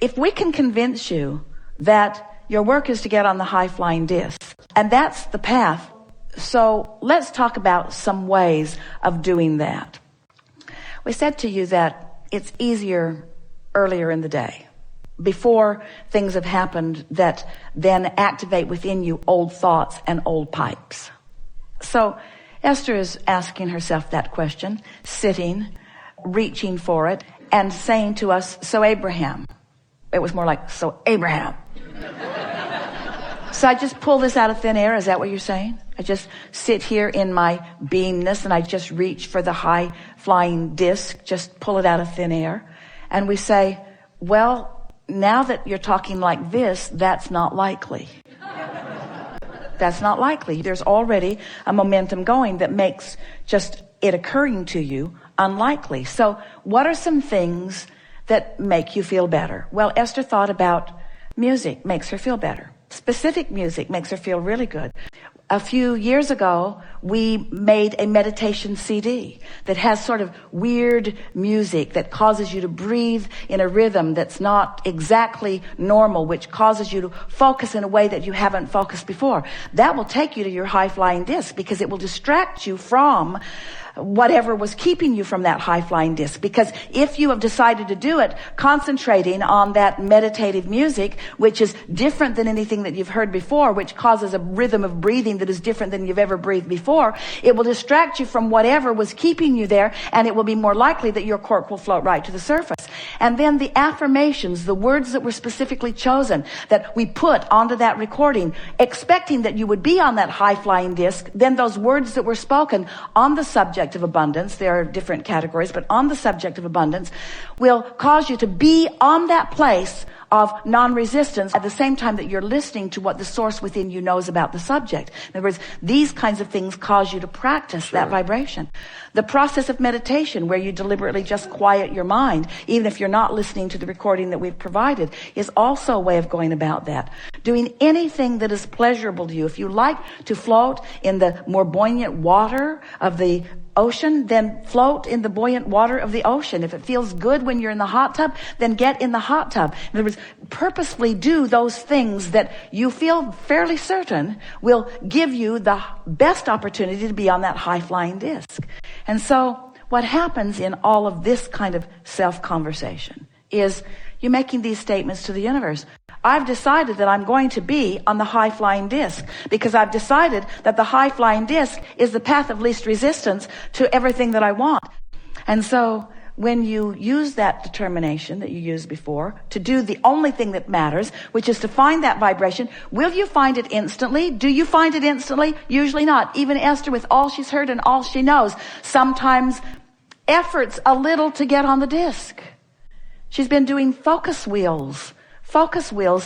If we can convince you that your work is to get on the high-flying disc, and that's the path, so let's talk about some ways of doing that. We said to you that it's easier earlier in the day, before things have happened that then activate within you old thoughts and old pipes. So Esther is asking herself that question, sitting, reaching for it, and saying to us, so Abraham. It was more like, so Abraham. So I just pull this out of thin air, is that what you're saying? I just sit here in my beingness and I just reach for the high flying disc, just pull it out of thin air. And we say, well, now that you're talking like this, that's not likely. That's not likely. There's already a momentum going that makes just it occurring to you unlikely. So what are some things that make you feel better? Well, Esther thought about music makes her feel better. Specific music makes her feel really good. A few years ago, we made a meditation CD that has sort of weird music that causes you to breathe in a rhythm that's not exactly normal, which causes you to focus in a way that you haven't focused before. That will take you to your high-flying disc because it will distract you from whatever was keeping you from that high-flying disc. Because if you have decided to do it, concentrating on that meditative music, which is different than anything that you've heard before, which causes a rhythm of breathing that is different than you've ever breathed before, it will distract you from whatever was keeping you there, and it will be more likely that your cork will float right to the surface. And then the affirmations, the words that were specifically chosen, that we put onto that recording, expecting that you would be on that high-flying disc, then those words that were spoken on the subject of abundance, there are different categories, but on the subject of abundance, will cause you to be on that place of non-resistance at the same time that you're listening to what the source within you knows about the subject. In other words, these kinds of things cause you to practice that vibration. The process of meditation, where you deliberately just quiet your mind, even if you're not listening to the recording that we've provided, is also a way of going about that. Doing anything that is pleasurable to you. If you like to float in the more buoyant water of the ocean, then float in the buoyant water of the ocean. If it feels good when you're in the hot tub, then get in the hot tub. In other words, purposefully do those things that you feel fairly certain will give you the best opportunity to be on that high-flying disc. And so what happens in all of this kind of self-conversation is you're making these statements to the universe. I've decided that I'm going to be on the high-flying disc because I've decided that the high-flying disc is the path of least resistance to everything that I want. And so when you use that determination that you used before to do the only thing that matters, which is to find that vibration, will you find it instantly? Do you find it instantly? Usually not. Even Esther, with all she's heard and all she knows, sometimes efforts a little to get on the disc. She's been doing focus wheels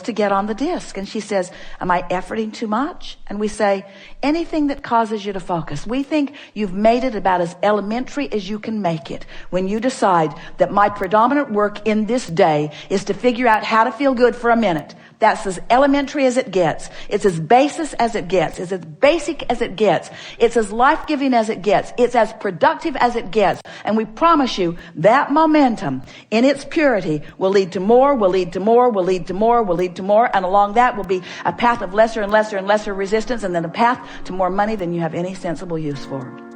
to get on the disc. And she says, am I efforting too much? And we say, anything that causes you to focus. We think you've made it about as elementary as you can make it when you decide that my predominant work in this day is to figure out how to feel good for a minute. That's as elementary as it gets. It's as basic as it gets. It's as basic as it gets. It's as life-giving as it gets. It's as productive as it gets. And we promise you that momentum in its purity will lead to more, will lead to more, will lead to more, will lead to more. And along that will be a path of lesser and lesser and lesser resistance, and then a path to more money than you have any sensible use for.